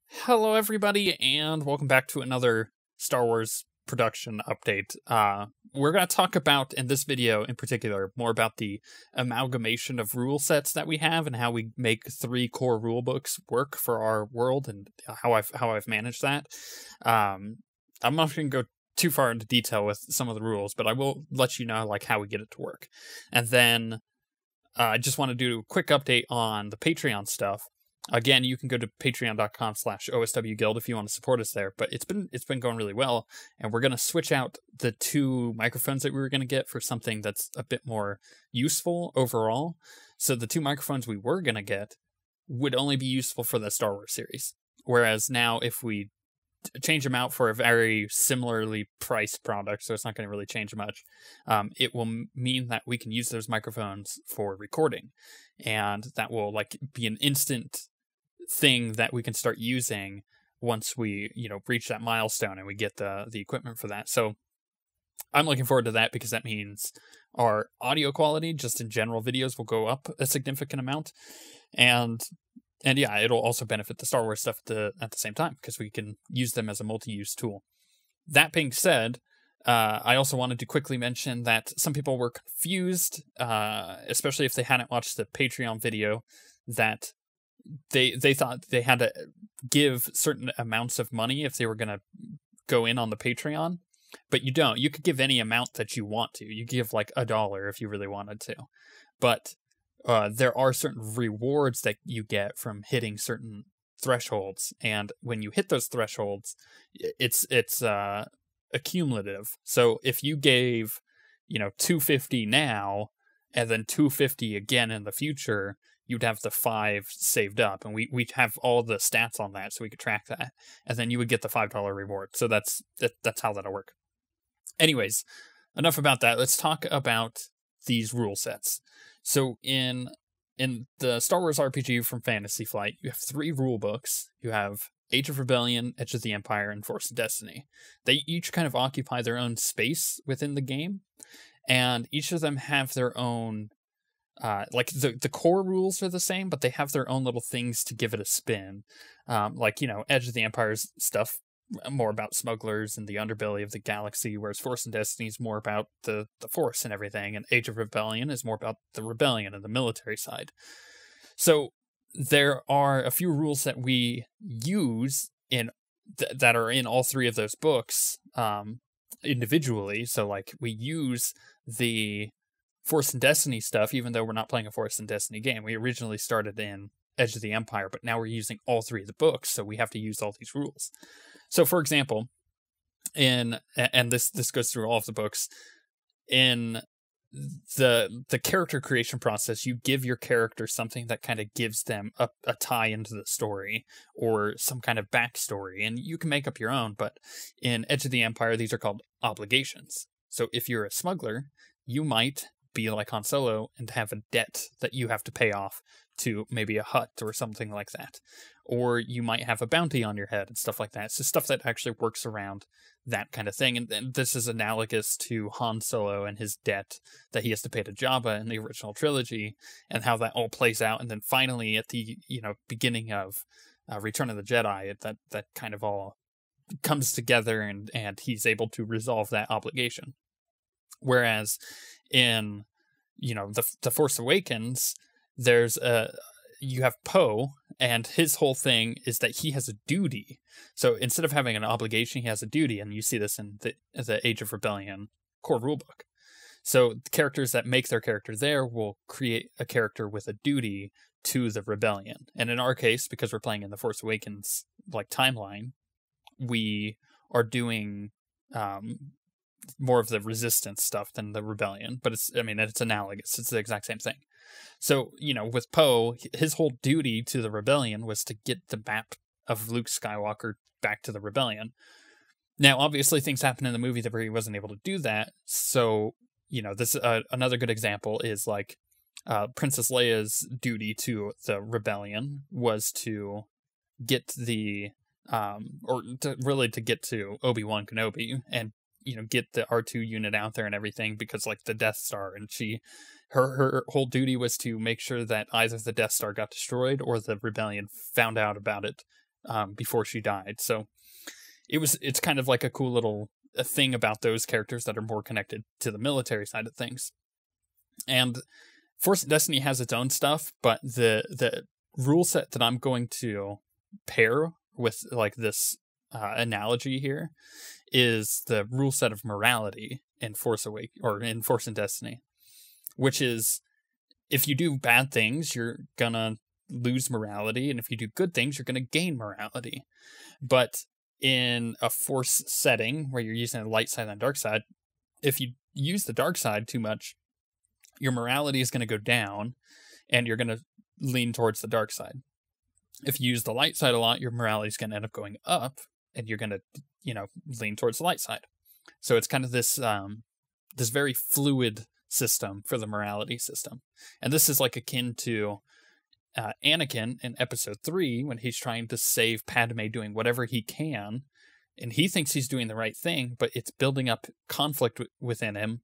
Hello, everybody, and welcome back to another Star Wars production update. We're going to talk about, in this video in particular, more about the amalgamation of rule sets that we have and how we make 3 core rule books work for our world and how I've managed that. I'm not going to go too far into detail with some of the rules, but I will let you know like how we get it to work. And then I just want to do a quick update on the Patreon stuff. Again, you can go to patreon.com/OSWguild if you want to support us there, but it's been going really well, and we're going to switch out the 2 microphones that we were going to get for something that's a bit more useful overall. So the 2 microphones we were going to get would only be useful for the Star Wars series, whereas now if we change them out for a very similarly priced product, so it's not going to really change much, it will mean that we can use those microphones for recording, and that will like be an instant thing that we can start using once we reach that milestone and we get the equipment for that. So I'm looking forward to that because that means our audio quality just in general videos will go up a significant amount, and yeah, it'll also benefit the Star Wars stuff at the same time because we can use them as a multi-use tool. That being said, I also wanted to quickly mention that some people were confused, especially if they hadn't watched the Patreon video, that they thought they had to give certain amounts of money if they were going to go in on the Patreon, but you don't. You could give any amount that you want to. You give like $1 if you really wanted to, but there are certain rewards that you get from hitting certain thresholds, and when you hit those thresholds, it's accumulative. So if you gave, $250 now, and then $250 again in the future, you'd have the 5 saved up, and we have all the stats on that, so we could track that, and then you would get the $5 reward. So that's how that'll work. Anyways, enough about that. Let's talk about these rule sets. So in the Star Wars RPG from Fantasy Flight, you have 3 rule books. You have Age of Rebellion, Edge of the Empire, and Force of Destiny. They each kind of occupy their own space within the game, and each of them have their own the core rules are the same, but they have their own little things to give it a spin. Edge of the Empire's stuff more about smugglers and the underbelly of the galaxy, whereas Force and Destiny is more about the Force and everything, and Age of Rebellion is more about the rebellion and the military side. So there are a few rules that we use in that are in all 3 of those books individually. So like we use the Force and Destiny stuff, even though we're not playing a Force and Destiny game. We originally started in Edge of the Empire, but now we're using all 3 of the books, so we have to use all these rules. So for example, and this goes through all of the books, in the character creation process, you give your character something that kind of gives them a tie into the story or some kind of backstory, and you can make up your own, but in Edge of the Empire, these are called obligations. So if you're a smuggler, you might be like Han Solo and have a debt that you have to pay off to maybe a hut or something like that. Or you might have a bounty on your head and stuff like that. So stuff that actually works around that kind of thing. And this is analogous to Han Solo and his debt that he has to pay to Jabba in the original trilogy, and how that all plays out. And then finally at the beginning of Return of the Jedi, that kind of all comes together, and he's able to resolve that obligation. Whereas in the Force Awakens, there's you have Poe, and his whole thing is that he has a duty. So instead of having an obligation, he has a duty, and you see this in the Age of Rebellion core rulebook. So the characters that make their character there will create a character with a duty to the rebellion. And in our case, because we're playing in the Force Awakens timeline, we are doing more of the resistance stuff than the rebellion, but it's analogous. It's the exact same thing. So, with Poe, his whole duty to the rebellion was to get the map of Luke Skywalker back to the rebellion. Now, obviously, things happen in the movie where he wasn't able to do that. So, this another good example is Princess Leia's duty to the rebellion was to get to get to Obi-Wan Kenobi and get the R2 unit out there and everything, because the Death Star, and she her whole duty was to make sure that either the Death Star got destroyed or the rebellion found out about it before she died. So it's kind of like a cool little thing about those characters that are more connected to the military side of things. And Force and Destiny has its own stuff, but the rule set that I'm going to pair with like this analogy here is the rule set of morality in Force and Destiny, which is if you do bad things, you're gonna lose morality, and if you do good things, you're gonna gain morality. But in a Force setting where you're using the light side and dark side, if you use the dark side too much, your morality is going to go down and you're going to lean towards the dark side. If you use the light side a lot, your morality is going to end up going up and you're going to, lean towards the light side. So it's kind of this very fluid system for the morality system. And this is like akin to Anakin in episode 3 when he's trying to save Padme doing whatever he can. And he thinks he's doing the right thing, but it's building up conflict within him.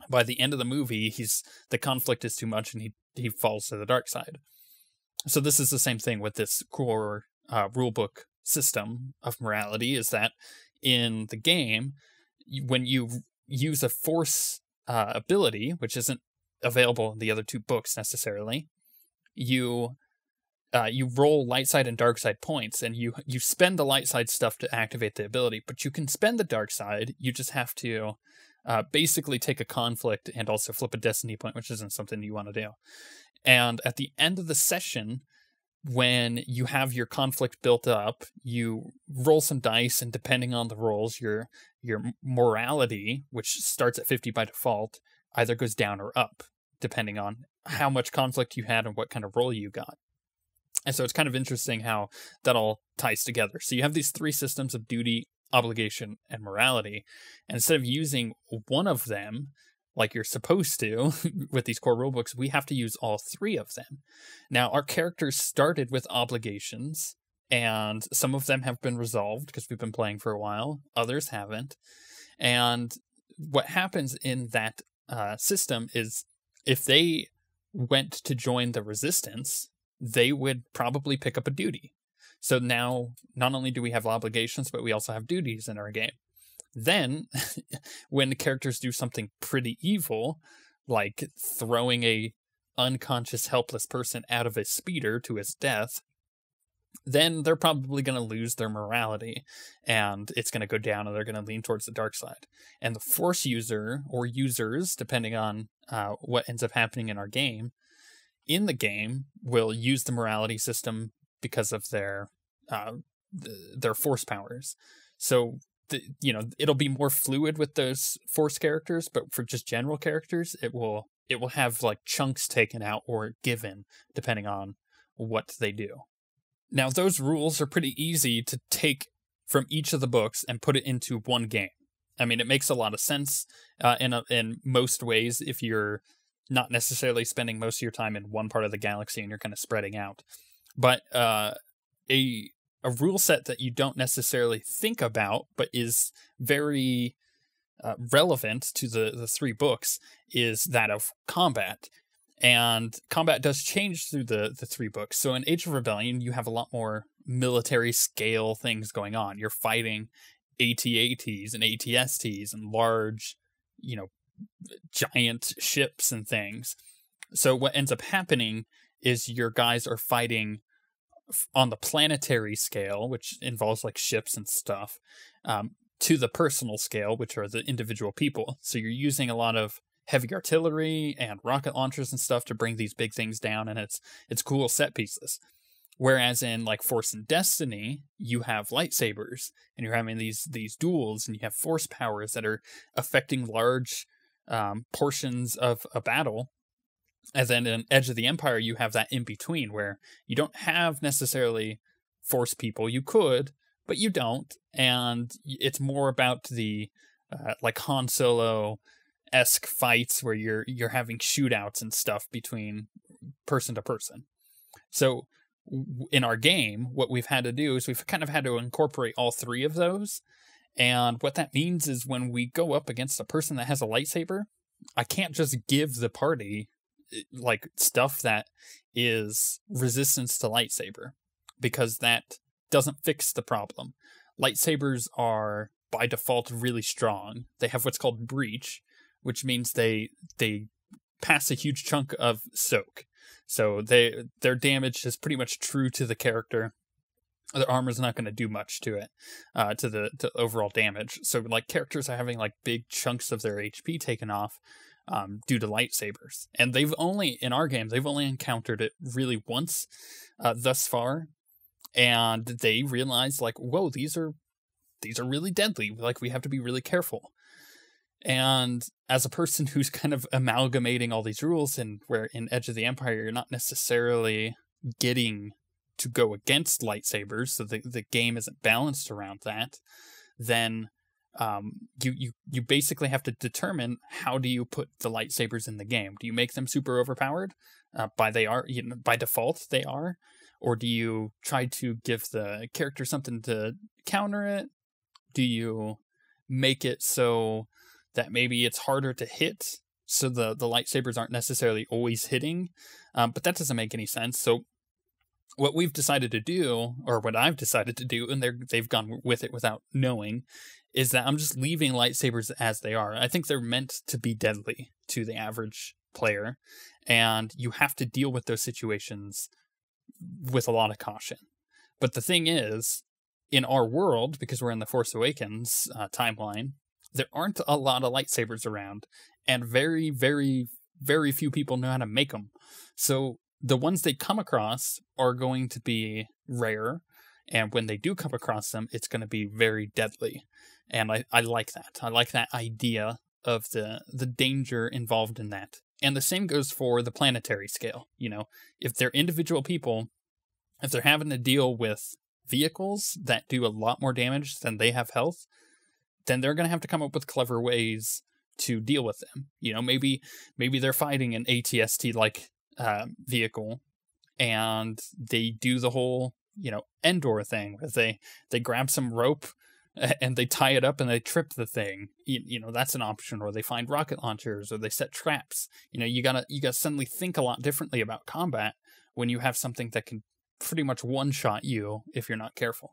By the end of the movie, the conflict is too much and he falls to the dark side. So this is the same thing with this core rulebook system of morality, is that in the game, when you use a Force ability, which isn't available in the other 2 books necessarily, you roll light side and dark side points, and you spend the light side stuff to activate the ability, but you can spend the dark side. You just have to basically take a conflict and also flip a destiny point, which isn't something you want to do. And at the end of the session, when you have your conflict built up, you roll some dice, and depending on the rolls, your morality, which starts at 50 by default, either goes down or up, depending on how much conflict you had and what kind of roll you got. And so it's kind of interesting how that all ties together. So you have these 3 systems of duty, obligation, and morality. And instead of using one of them, like you're supposed to with these core rulebooks, we have to use all 3 of them. Now, our characters started with obligations, and some of them have been resolved because we've been playing for a while. Others haven't. And what happens in that system is if they went to join the Resistance, they would probably pick up a duty. So now, not only do we have obligations, but we also have duties in our game. Then, when the characters do something pretty evil, like throwing a unconscious, helpless person out of a speeder to his death, then they're probably going to lose their morality, and it's going to go down, and they're going to lean towards the dark side. And the Force user, or users, depending on what ends up happening in our game, in the game will use the morality system because of their Force powers. So it'll be more fluid with those Force characters, but for just general characters, it will have like chunks taken out or given depending on what they do. Now, those rules are pretty easy to take from each of the books and put it into one game. I mean, it makes a lot of sense in most ways if you're not necessarily spending most of your time in one part of the galaxy and you're kind of spreading out. But a rule set that you don't necessarily think about, but is very relevant to the 3 books, is that of combat. And combat does change through the 3 books. So in Age of Rebellion, you have a lot more military scale things going on. You're fighting AT-ATs and AT-STs and large, giant ships and things. So what ends up happening is your guys are fighting on the planetary scale, which involves like ships and stuff, to the personal scale, which are the individual people. So you're using a lot of heavy artillery and rocket launchers and stuff to bring these big things down, and it's cool set pieces. Whereas in like Force and Destiny, you have lightsabers, and you're having these duels, and you have Force powers that are affecting large portions of a battle. And then in Edge of the Empire, you have that in between where you don't have necessarily Force people. You could, but you don't. And it's more about the like Han Solo-esque fights where you're having shootouts and stuff between person to person. So in our game, what we've had to do is we've kind of had to incorporate all 3 of those. And what that means is when we go up against a person that has a lightsaber, I can't just give the party like stuff that is resistance to lightsaber, because that doesn't fix the problem. Lightsabers are by default really strong. They have what's called breach, which means they pass a huge chunk of soak. So their damage is pretty much true to the character. Their armor's not going to do much to it, to the overall damage. So like characters are having like big chunks of their HP taken off due to lightsabers. And in our game, they've only encountered it really once thus far. And they realize like, whoa, these are really deadly. Like, we have to be really careful. And as a person who's kind of amalgamating all these rules, and where in Edge of the Empire, you're not necessarily getting to go against lightsabers, so the game isn't balanced around that, then you basically have to determine, how do you put the lightsabers in the game? Do you make them super overpowered? By default they are, or do you try to give the character something to counter it? Do you make it so that maybe it's harder to hit, so the lightsabers aren't necessarily always hitting? But that doesn't make any sense. So what we've decided to do, or what I've decided to do, and they've gone with it without knowing, is that I'm just leaving lightsabers as they are. I think they're meant to be deadly to the average player, and you have to deal with those situations with a lot of caution. But the thing is, in our world, because we're in the Force Awakens timeline, there aren't a lot of lightsabers around, and very, very, very few people know how to make them. So the ones they come across are going to be rare, and when they do come across them, it's going to be very deadly. And I like that. I like that idea of the danger involved in that. And the same goes for the planetary scale. You know, if they're individual people, if they're having to deal with vehicles that do a lot more damage than they have health, then they're going to have to come up with clever ways to deal with them. You know, maybe they're fighting an ATST-like vehicle, and they do the whole, Endor thing, where they grab some rope and they tie it up and they trip the thing. That's an option. Or they find rocket launchers, or they set traps. You gotta suddenly think a lot differently about combat when you have something that can pretty much one-shot you if you're not careful.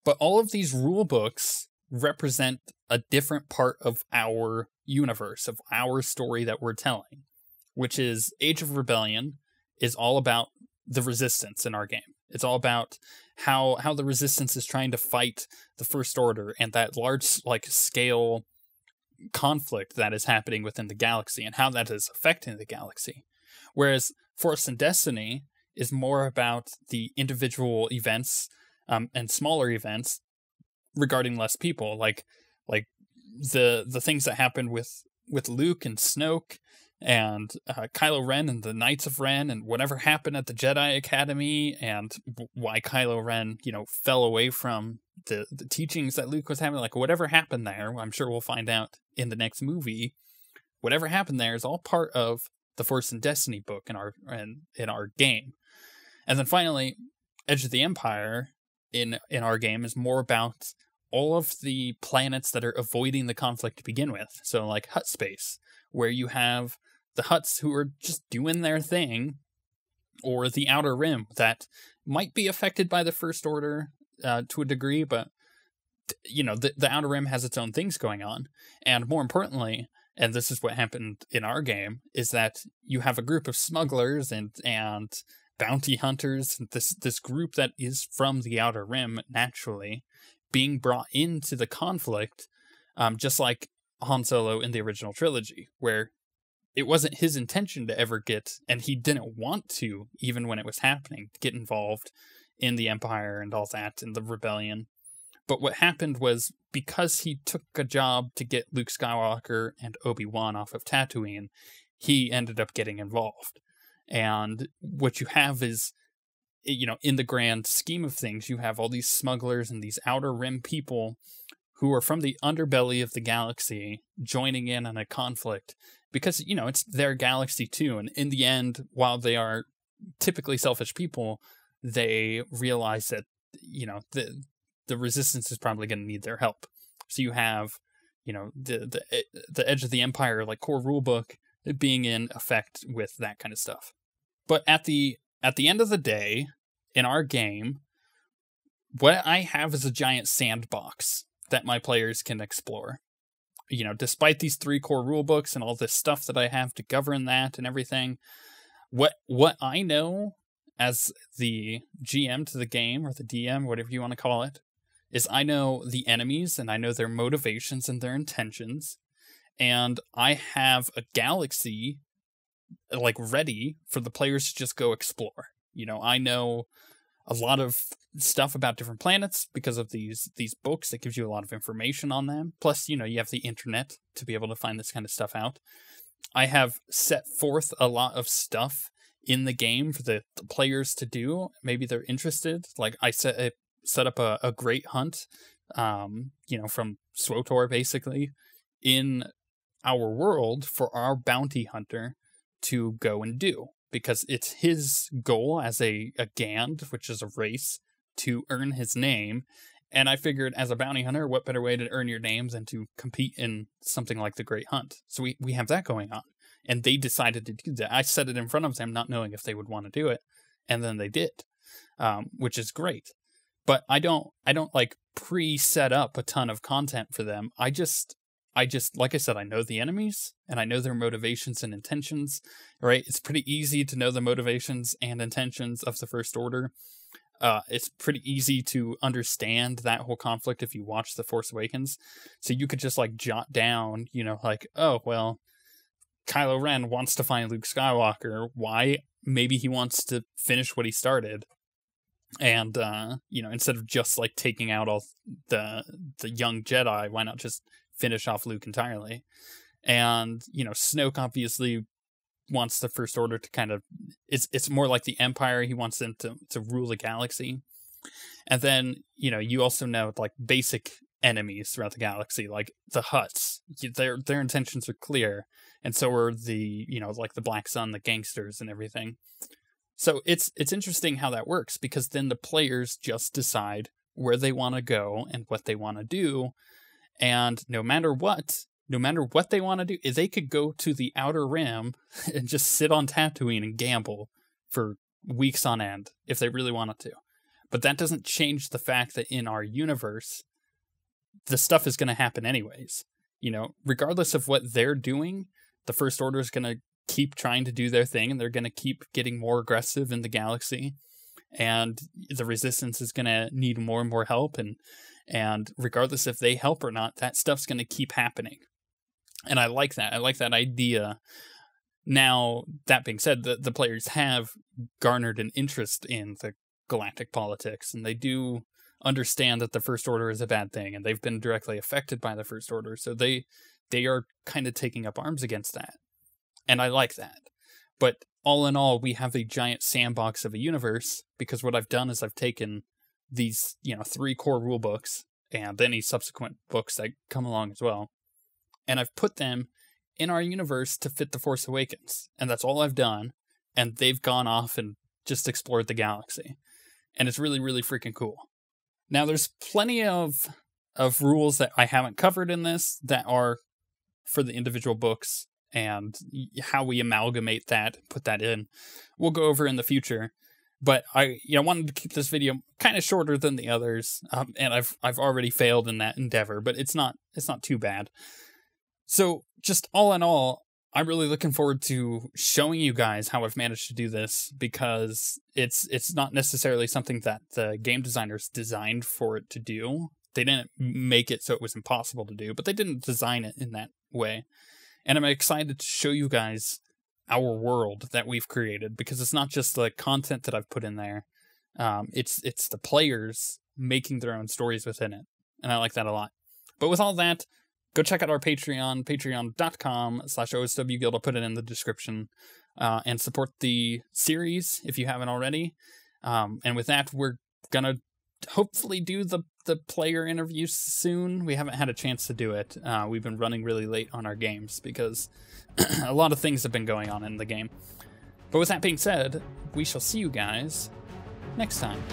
But all of these rule books represent a different part of our universe, of our story that we're telling, which is Age of Rebellion is all about the resistance in our game. It's all about how the resistance is trying to fight the First Order, and that large scale conflict that is happening within the galaxy, and how that is affecting the galaxy. Whereas Force and Destiny is more about the individual events and smaller events regarding less people, like the things that happened with Luke and Snoke and Kylo Ren and the Knights of Ren, and whatever happened at the Jedi Academy, and why Kylo Ren, fell away from the teachings that Luke was having. Like, whatever happened there, I'm sure we'll find out in the next movie. Whatever happened there is all part of the Force and Destiny book in our game. And then finally, Edge of the Empire in our game is more about all of the planets that are avoiding the conflict to begin with. So like Hutt space, where you have the Hutts who are just doing their thing, or the Outer Rim that might be affected by the First Order to a degree, but the Outer Rim has its own things going on. And more importantly, and this is what happened in our game, is that you have a group of smugglers and bounty hunters, this group that is from the Outer Rim naturally being brought into the conflict, just like Han Solo in the original trilogy, where it wasn't his intention to ever get, and he didn't want to, even when it was happening, get involved in the Empire and all that, and the rebellion. But what happened was, because he took a job to get Luke Skywalker and Obi-Wan off of Tatooine, he ended up getting involved. And what you have is, in the grand scheme of things, you have all these smugglers and these Outer Rim people who are from the underbelly of the galaxy joining in on a conflict, because, it's their galaxy too. And in the end, while they are typically selfish people, they realize that, the resistance is probably going to need their help. So you have you know, the Edge of the Empire, like, core rulebook being in effect with that kind of stuff. But at the end of the day, in our game, what I have is a giant sandbox that my players can explore. You know, despite these 3 core rulebooks and all this stuff that I have to govern that and everything, what I know as the GM to the game, or the DM, whatever you want to call it, is I know the enemies and I know their motivations and their intentions, and I have a galaxy like ready for the players to just go explore. You know, I know a lot of stuff about different planets because of these books that gives you a lot of information on them. Plus, you know, you have the internet to be able to find this kind of stuff out. I have set forth a lot of stuff in the game for the players to do. Maybe they're interested. Like, I set up a great hunt, you know, from SWTOR basically in our world for our bounty hunter to go and do, because it's his goal as a Gand, which is a race, to earn his name. And I figured, as a bounty hunter, what better way to earn your name than to compete in something like the Great Hunt? So we have that going on. And they decided to do that. I set it in front of them, not knowing if they would want to do it. And then they did, which is great. But I don't like pre-set up a ton of content for them. I just, like I said, I know the enemies and I know their motivations and intentions, right? It's pretty easy to know the motivations and intentions of the First Order. It's pretty easy to understand that whole conflict if you watch The Force Awakens. So you could just like jot down, you know, like, oh, well, Kylo Ren wants to find Luke Skywalker. Why? Maybe he wants to finish what he started. And, you know, instead of just like taking out all the young Jedi, why not just finish off Luke entirely? And, you know, Snoke obviously wants the First Order to kind of, it's more like the Empire. He wants them to rule the galaxy. And then, you know, you also know like basic enemies throughout the galaxy, like the Hutts. Their intentions are clear, and so are the, you know, like the Black Sun, the gangsters and everything. So it's interesting how that works, because then the players just decide where they want to go and what they want to do. And no matter what they want to do, they could go to the Outer Rim and just sit on Tatooine and gamble for weeks on end if they really wanted to. But that doesn't change the fact that in our universe, the stuff is going to happen anyways. You know, regardless of what they're doing, the First Order is going to keep trying to do their thing, and they're going to keep getting more aggressive in the galaxy. And the Resistance is going to need more and more help. And regardless if they help or not, that stuff's going to keep happening. And I like that. I like that idea. Now, that being said, the players have garnered an interest in the galactic politics, and they do understand that the First Order is a bad thing, and they've been directly affected by the First Order. So they are kind of taking up arms against that. And I like that. But all in all, we have a giant sandbox of a universe, because what I've done is I've taken these, you know, 3 core rule books and any subsequent books that come along as well, and I've put them in our universe to fit The Force Awakens. And that's all I've done. And they've gone off and just explored the galaxy. And it's really, really freaking cool. Now, there's plenty of rules that I haven't covered in this that are for the individual books, and how we amalgamate that, put that in, we'll go over in the future. But I wanted to keep this video kind of shorter than the others, and I've already failed in that endeavor, but it's not too bad. So just all in all, I'm really looking forward to showing you guys how I've managed to do this, because it's not necessarily something that the game designers designed for it to do. They didn't make it so it was impossible to do, but they didn't design it in that way. And I'm excited to show you guys our world that we've created, because it's not just the content that I've put in there. It's the players making their own stories within it. And I like that a lot. But with all that, go check out our Patreon, patreon.com/OSWguild. I'll put it in the description. And support the series if you haven't already. And with that, we're going to hopefully do the player interviews soon. We haven't had a chance to do it. We've been running really late on our games because a lot of things have been going on in the game. But with that being said, we shall see you guys next time.